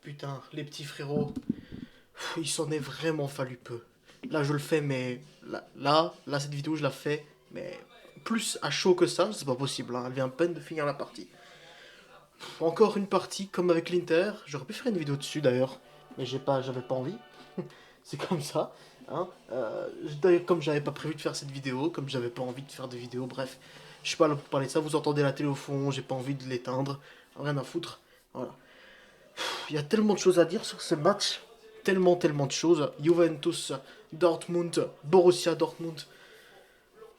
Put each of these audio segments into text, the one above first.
Putain, les petits frérots, il s'en est vraiment fallu peu. Là, je le fais, mais là, cette vidéo, je la fais, mais plus à chaud que ça, c'est pas possible, hein. Elle vient à peine de finir la partie. Encore une partie, comme avec l'Inter. J'aurais pu faire une vidéo dessus d'ailleurs, mais j'avais pas envie. C'est comme ça, hein. D'ailleurs, comme j'avais pas prévu de faire cette vidéo, comme j'avais pas envie de faire de vidéo, bref, je suis pas là pour parler de ça. Vous entendez la télé au fond, j'ai pas envie de l'éteindre, rien à foutre. Voilà. Il y a tellement de choses à dire sur ce match. Tellement de choses. Juventus, Dortmund, Borussia Dortmund.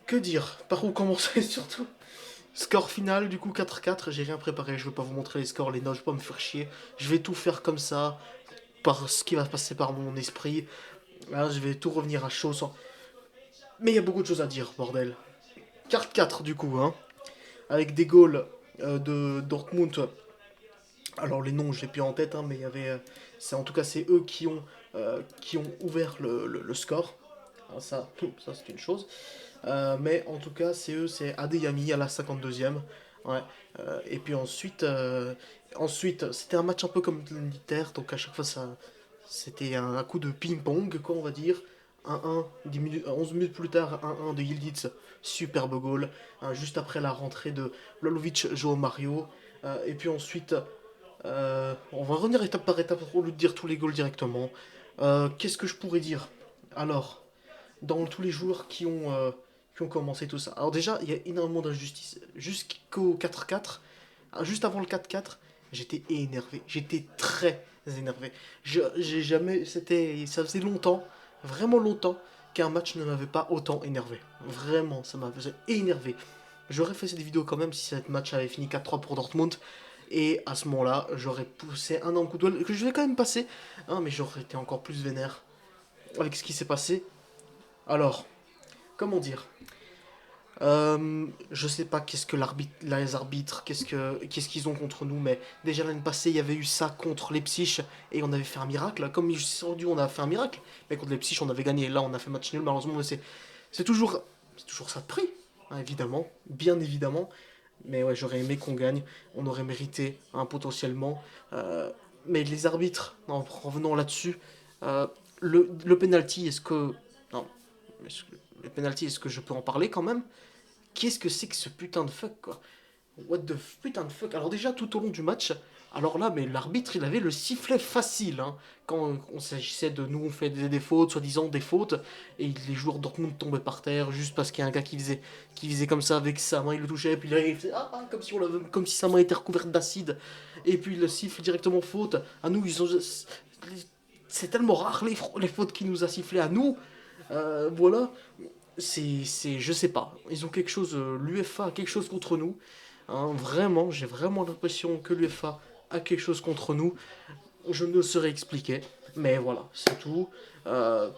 Que dire? Par où commencer surtout? Score final, du coup 4-4. J'ai rien préparé, je veux pas vous montrer les scores, les notes, je veux pas me faire chier. Je vais tout faire comme ça, par ce qui va passer par mon esprit. Là, je vais tout revenir à chaud sans. Mais il y a beaucoup de choses à dire, bordel. 4-4 du coup, hein. Avec des goals de Dortmund. Alors les noms, j'ai plus en tête, hein, mais il y avait, en tout cas c'est eux qui ont ouvert le score. Ah, ça c'est une chose. Mais en tout cas c'est eux, c'est Adeyemi à la 52e. Ouais. Et puis ensuite c'était un match un peu comme l'Inter, donc à chaque fois c'était un coup de ping-pong, quoi on va dire. 1-1, 11 minutes plus tard, 1-1 de Yildiz, superbe goal. Juste après la rentrée de Lolovic, Joao Mario. Et puis ensuite, on va revenir étape par étape au lieu de dire tous les goals directement. Qu'est-ce que je pourrais dire? Alors, dans tous les joueurs qui ont commencé tout ça. Alors déjà, il y a énormément d'injustice. Jusqu'au 4-4, juste avant le 4-4, j'étais énervé. J'étais très énervé. J'ai jamais, ça faisait longtemps, vraiment longtemps, qu'un match ne m'avait pas autant énervé. Vraiment, ça m'avait énervé. J'aurais fait cette vidéo quand même si cette match avait fini 4-3 pour Dortmund. Et à ce moment-là, j'aurais poussé un coup de doigt que je vais quand même passer. Hein, mais j'aurais été encore plus vénère avec ce qui s'est passé. Alors, comment dire? Je sais pas qu'est-ce que les arbitres, qu'est-ce qu'ils ont contre nous, mais déjà l'année passée, il y avait eu ça contre les Psyches et on avait fait un miracle. Comme je suis rendu, on a fait un miracle, mais contre les Psyches, on avait gagné. Là, on a fait match nul, malheureusement, mais c'est toujours, c'est toujours ça de prix, hein, évidemment, bien évidemment. Mais ouais, j'aurais aimé qu'on gagne, on aurait mérité, hein, potentiellement. Euh, mais les arbitres, en revenant là-dessus, euh, le penalty, est-ce que. Non, le penalty, est-ce que je peux en parler quand même? Qu'est-ce que c'est que ce putain de fuck, quoi? What the putain de fuck? Alors déjà, tout au long du match, alors là, mais l'arbitre, il avait le sifflet facile, hein. Quand on s'agissait de nous, on fait des fautes, soi-disant des fautes, et les joueurs de Dortmund tombaient par terre juste parce qu'il y a un gars qui faisait comme ça avec sa main, il le touchait, et puis là, il faisait comme si sa main était recouverte d'acide, et puis il le siffle directement faute. À nous, c'est tellement rare les fautes qu'il nous a sifflé à nous. Voilà, je sais pas. Ils ont quelque chose, l'UEFA a quelque chose contre nous. Hein, vraiment, j'ai vraiment l'impression que l'UEFA a quelque chose contre nous. Je ne saurais expliquer, mais voilà, c'est tout. Euh,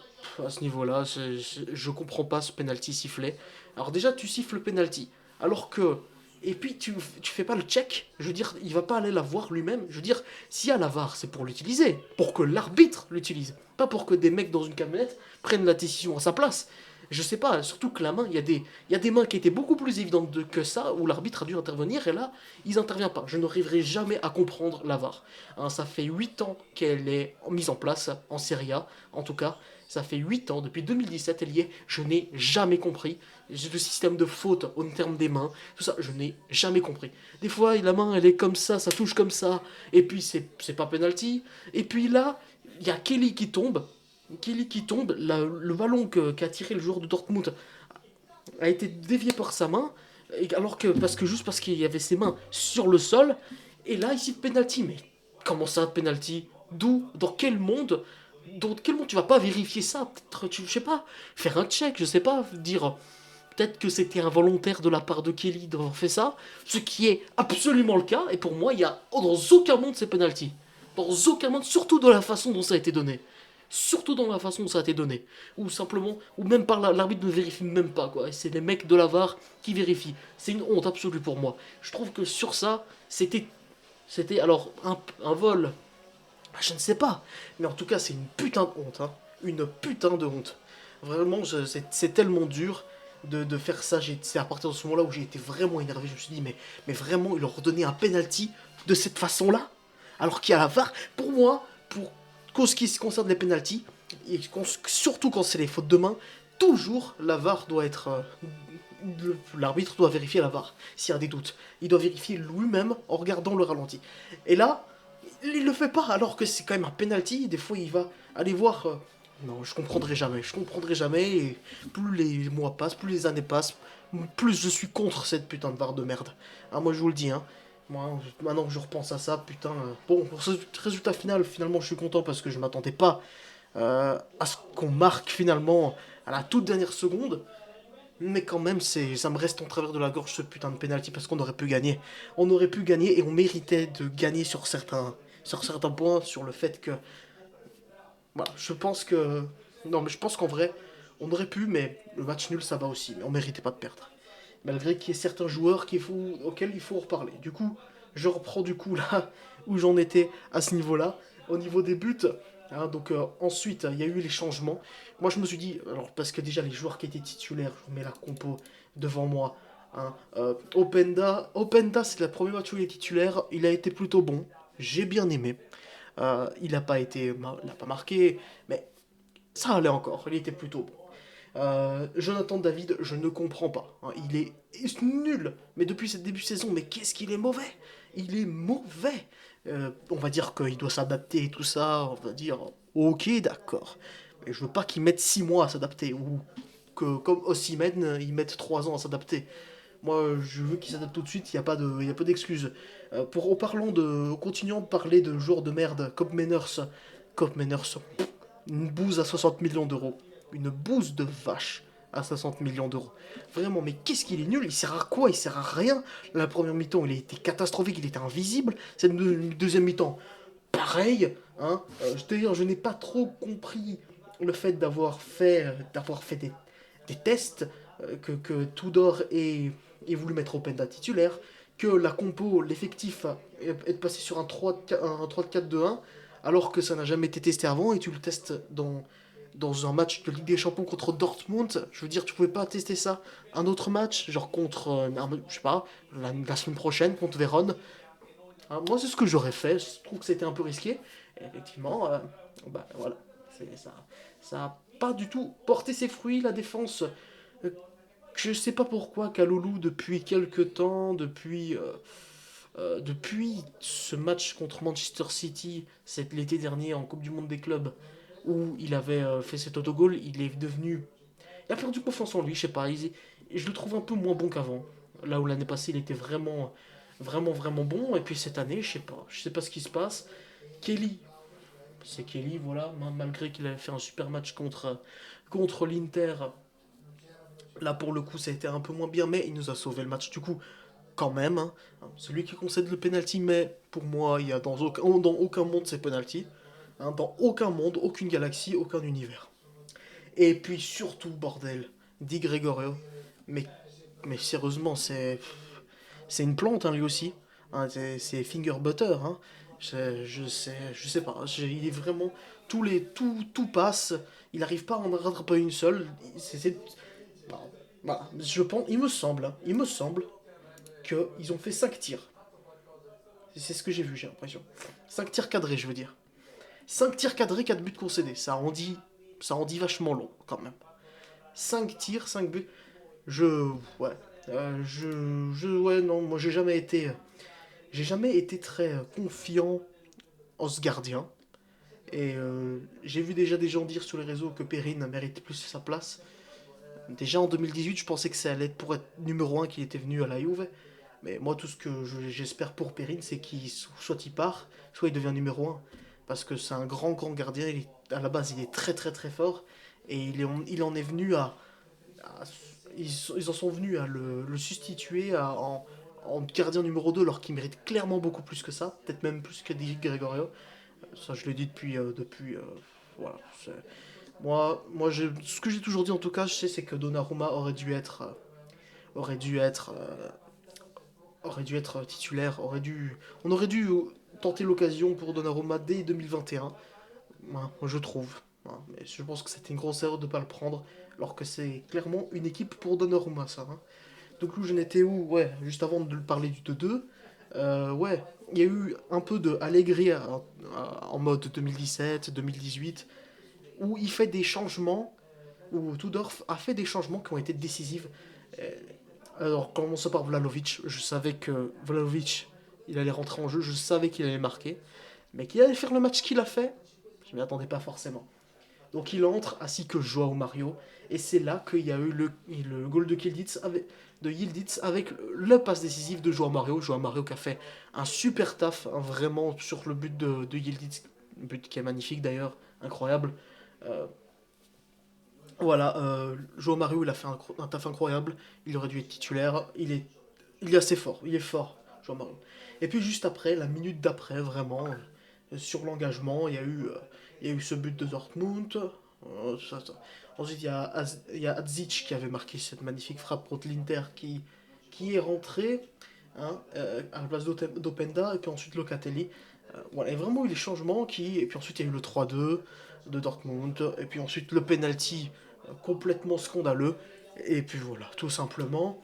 à ce niveau-là, je comprends pas ce penalty sifflé. Alors déjà, tu siffles le penalty, alors que et puis tu fais pas le check. Je veux dire, il va pas aller la voir lui-même. Je veux dire, s'il y a la VAR, c'est pour l'utiliser, pour que l'arbitre l'utilise, pas pour que des mecs dans une camionnette prennent la décision à sa place. Je sais pas, surtout que la main, il y a des mains qui étaient beaucoup plus évidentes que ça, où l'arbitre a dû intervenir, et là, ils n'interviennent pas. Je n'arriverai jamais à comprendre la VAR. Hein, ça fait 8 ans qu'elle est mise en place, en Serie A, en tout cas. Ça fait 8 ans, depuis 2017, elle y est. Je n'ai jamais compris. Le système de faute au terme des mains, tout ça, je n'ai jamais compris. Des fois, la main, elle est comme ça touche comme ça, et puis c'est pas penalty. Et puis là, il y a Kelly qui tombe. Le ballon qu'a tiré le joueur de Dortmund a été dévié par sa main, alors que juste parce qu'il y avait ses mains sur le sol. Et là, ici, penalty. Mais comment ça, penalty? D'où? Dans quel monde tu vas pas vérifier ça? Peut-être, je sais pas, faire un check, je sais pas, dire peut-être que c'était involontaire de la part de Kelly d'avoir fait ça, ce qui est absolument le cas. Et pour moi, il y a dans aucun monde c'est penalty. Dans aucun monde, surtout de la façon dont ça a été donné. Surtout dans la façon dont ça a été donné. Ou simplement, ou même par l'arbitre ne vérifie même pas, quoi. Et c'est les mecs de la VAR qui vérifient. C'est une honte absolue pour moi. Je trouve que sur ça, c'était alors un vol. Je ne sais pas. Mais en tout cas, c'est une putain de honte, hein. Une putain de honte. Vraiment, c'est tellement dur de faire ça. C'est à partir de ce moment-là où j'ai été vraiment énervé. Je me suis dit, mais vraiment, il leur redonnait un penalty de cette façon-là? alors qu'il y a la VAR. Pour moi, pour ce qui concerne les pénaltys, et surtout quand c'est les fautes de main, toujours la VAR doit être... l'arbitre doit vérifier la VAR, s'il y a des doutes. Il doit vérifier lui-même en regardant le ralenti. Et là, il le fait pas, alors que c'est quand même un penalty. Des fois, il va aller voir. Non, je comprendrai jamais. Je comprendrai jamais. Et plus les mois passent, plus les années passent, plus je suis contre cette putain de VAR de merde. Ah, moi, je vous le dis, hein. Moi, maintenant que je repense à ça, putain. Bon, pour ce résultat final, finalement, je suis content parce que je m'attendais pas à ce qu'on marque finalement à la toute dernière seconde. Mais quand même, ça me reste en travers de la gorge ce putain de penalty parce qu'on aurait pu gagner. On aurait pu gagner et on méritait de gagner sur certains points, sur le fait que... Voilà, je pense que... Non, mais je pense qu'en vrai, on aurait pu, mais le match nul, ça va aussi. Mais on méritait pas de perdre. Malgré qu'il y ait certains joueurs auxquels il faut reparler. Du coup, je reprends du coup là où j'en étais à ce niveau-là. Au niveau des buts, hein, donc ensuite, il y a eu les changements. Moi, je me suis dit, alors parce que déjà les joueurs qui étaient titulaires, je remets la compo devant moi. Hein, Openda, c'est le premier match où il est titulaire. Il a été plutôt bon. J'ai bien aimé. Il n'a pas marqué, mais ça allait encore. Il était plutôt bon. Jonathan David, je ne comprends pas. Hein. Il est nul. Mais depuis cette début de saison, mais qu'est-ce qu'il est mauvais. Il est mauvais. On va dire qu'il doit s'adapter et tout ça. On va dire, ok, d'accord. Mais je veux pas qu'il mette 6 mois à s'adapter. Ou que, comme Osimhen, il mette 3 ans à s'adapter. Moi, je veux qu'il s'adapte tout de suite. Il y a pas d'excuses. Continuant de parler de joueurs de merde, Cop Manners, une bouse à 60 millions d'euros. Une bouse de vache à 60 millions d'euros. Vraiment, mais qu'est-ce qu'il est nul. Il sert à quoi? Il sert à rien. La première mi-temps, il a été catastrophique, il était invisible. Cette deuxième mi-temps, pareil. Hein. D'ailleurs, je n'ai pas trop compris le fait d'avoir fait des tests, que Tudor ait voulu mettre Openda titulaire, que la compo, l'effectif est passé sur un 3-4-2-1, alors que ça n'a jamais été testé avant, et tu le testes dans un match de Ligue des Champions contre Dortmund. Je veux dire, tu pouvais pas tester ça un autre match, genre contre, je sais pas, la semaine prochaine contre Vérone. Hein, moi, c'est ce que j'aurais fait. Je trouve que c'était un peu risqué. Et effectivement, bah voilà, ça, ça a pas du tout porté ses fruits. La défense, euh, je sais pas pourquoi, Kalulu depuis quelques temps, depuis ce match contre Manchester City, c'est l'été dernier en Coupe du Monde des clubs, où il avait fait cet autogol, il est devenu... Il a perdu confiance en lui, je sais pas, je le trouve un peu moins bon qu'avant. Là où l'année passée, il était vraiment bon, et puis cette année, je sais pas ce qui se passe. Kelly, c'est Kelly, voilà, malgré qu'il avait fait un super match contre l'Inter, là pour le coup ça a été un peu moins bien, mais il nous a sauvé le match du coup, quand même. Hein. Celui qui concède le penalty, mais pour moi, il y a dans aucun monde c'est penalty. Hein, dans aucun monde, aucune galaxie, aucun univers. Et puis surtout, bordel, dit Gregorio, mais, mais sérieusement, c'est une plante, hein, lui aussi. Hein, c'est finger butter. Hein. Je sais pas. Il est vraiment. Tout passe. Il n'arrive pas à en rattraper une seule. Voilà. Je pense, il me semble qu'ils ont fait 5 tirs. C'est ce que j'ai vu, j'ai l'impression. 5 tirs cadrés, je veux dire. 5 tirs cadrés, 4 buts concédés. Ça en dit vachement long, quand même. 5 tirs, 5 buts. Je. Ouais. Ouais, non, moi j'ai jamais été très confiant en ce gardien. Et j'ai vu déjà des gens dire sur les réseaux que Perrine mérite plus sa place. Déjà en 2018, je pensais que ça allait être pour être numéro un qu'il était venu à la Juve. Mais moi, tout ce que j'espère pour Perrine, c'est qu'il soit il part, soit il devient numéro un. Parce que c'est un grand gardien. À la base, il est très fort. Et il en est venu à- ils en sont venus à le substituer en gardien numéro 2 alors qu'il mérite clairement beaucoup plus que ça. Peut-être même plus que Di Gregorio. Ça, je l'ai dit voilà. Ce que j'ai toujours dit en tout cas, je sais, c'est que Donnarumma aurait dû être, aurait dû être titulaire, on aurait dû tenter l'occasion pour Donnarumma dès 2021, hein, je trouve. Hein, mais je pense que c'était une grosse erreur de ne pas le prendre, alors que c'est clairement une équipe pour Donnarumma, ça. Hein. Donc, où j'en étais où? Ouais, juste avant de parler du 2-2, ouais, il y a eu un peu de Allegri en mode 2017, 2018, où il fait des changements, où Tudorf a fait des changements qui ont été décisifs. Euh, Alors, commençons par Vlahovic. Je savais que Vlahovic, il allait rentrer en jeu, je savais qu'il allait marquer. Mais qu'il allait faire le match qu'il a fait, je ne m'y attendais pas forcément. Donc il entre, ainsi que Joao Mario, et c'est là qu'il y a eu le goal de Yildiz avec le passe décisif de Joao Mario. Joao Mario qui a fait un super taf, hein, vraiment, sur le but de Yildiz, un but qui est magnifique d'ailleurs, incroyable. Euh, voilà, Joao Mario, il a fait un taf incroyable, il aurait dû être titulaire, il est assez fort, il est fort, Joao Mario. Et puis juste après, la minute d'après, vraiment, sur l'engagement, il y a eu ce but de Dortmund. Ensuite, il y a Adzic qui avait marqué cette magnifique frappe contre l'Inter qui est rentré, hein, à la place d'Openda, et puis ensuite Locatelli. Voilà, il y a vraiment eu les changements et puis ensuite il y a eu le 3-2 de Dortmund, et puis ensuite le penalty complètement scandaleux, et puis voilà, tout simplement.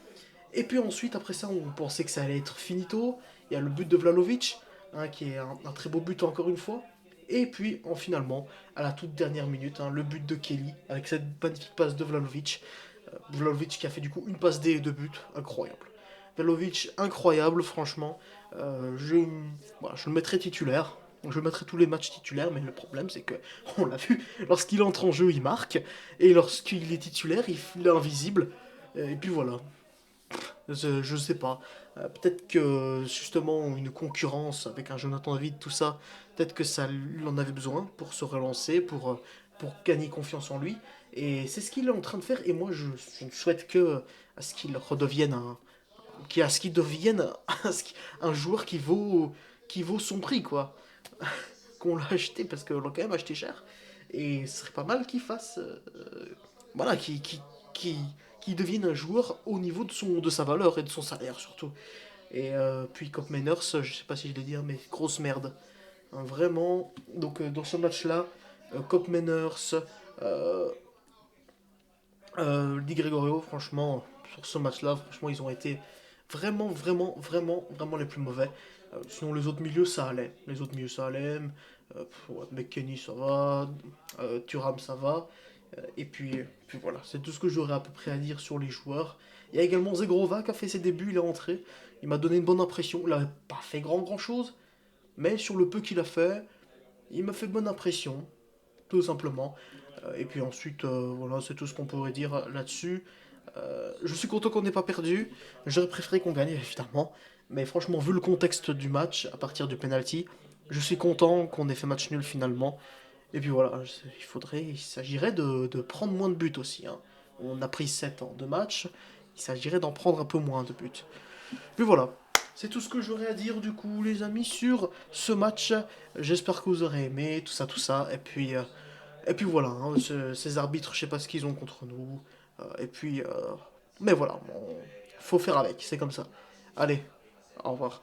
Et puis ensuite, après ça, on pensait que ça allait être finito. Il y a le but de Vlahovic, hein, qui est un très beau but encore une fois. Et puis, finalement, à la toute dernière minute, hein, le but de Kelly, avec cette magnifique passe de Vlahovic. Vlahovic qui a fait du coup une passe D et deux buts, incroyable. Vlahovic, incroyable, franchement. Voilà, je le mettrai titulaire. Je mettrai tous les matchs titulaires, mais le problème c'est que, on l'a vu, lorsqu'il entre en jeu, il marque. Et lorsqu'il est titulaire, il est invisible. Et puis voilà, je sais pas. Peut-être que justement une concurrence avec un Jonathan David, tout ça, peut-être que ça lui en avait besoin pour se relancer, pour gagner confiance en lui. Et c'est ce qu'il est en train de faire. Et moi, je ne souhaite que à ce qu'il redevienne à ce qu'il devienne un joueur qui vaut son prix, quoi. Qu'on l'a acheté parce qu'on l'a quand même acheté cher. Et ce serait pas mal qu'il fasse, voilà, qui devienne un joueur au niveau de sa valeur et de son salaire surtout. Et puis Cop Manners, je sais pas si je l'ai dire, mais grosse merde. Hein, vraiment. Donc dans ce match-là, Cop Manners, euh, Di Gregorio, franchement, sur ce match-là, franchement, ils ont été vraiment, vraiment, vraiment, vraiment les plus mauvais. Sinon, les autres milieux, ça allait. Les autres milieux, ça allait. Ouais, McKennie, ça va. Thuram, ça va. Puis voilà, c'est tout ce que j'aurais à peu près à dire sur les joueurs. Il y a également Zegrova qui a fait ses débuts, il est rentré. Il m'a donné une bonne impression. Il n'a pas fait grand chose, mais sur le peu qu'il a fait, il m'a fait bonne impression, tout simplement. Et puis ensuite, voilà, c'est tout ce qu'on pourrait dire là-dessus. Je suis content qu'on n'ait pas perdu. J'aurais préféré qu'on gagne, évidemment. Mais franchement, vu le contexte du match, à partir du penalty, je suis content qu'on ait fait match nul finalement. Et puis voilà, il s'agirait de prendre moins de buts aussi, hein. On a pris 7 en 2 matchs, il s'agirait d'en prendre un peu moins de buts. Puis voilà, c'est tout ce que j'aurais à dire du coup les amis sur ce match. J'espère que vous aurez aimé, tout ça, tout ça. Et puis voilà, hein, ces arbitres, je sais pas ce qu'ils ont contre nous. Et puis, mais voilà, bon, faut faire avec, c'est comme ça. Allez, au revoir.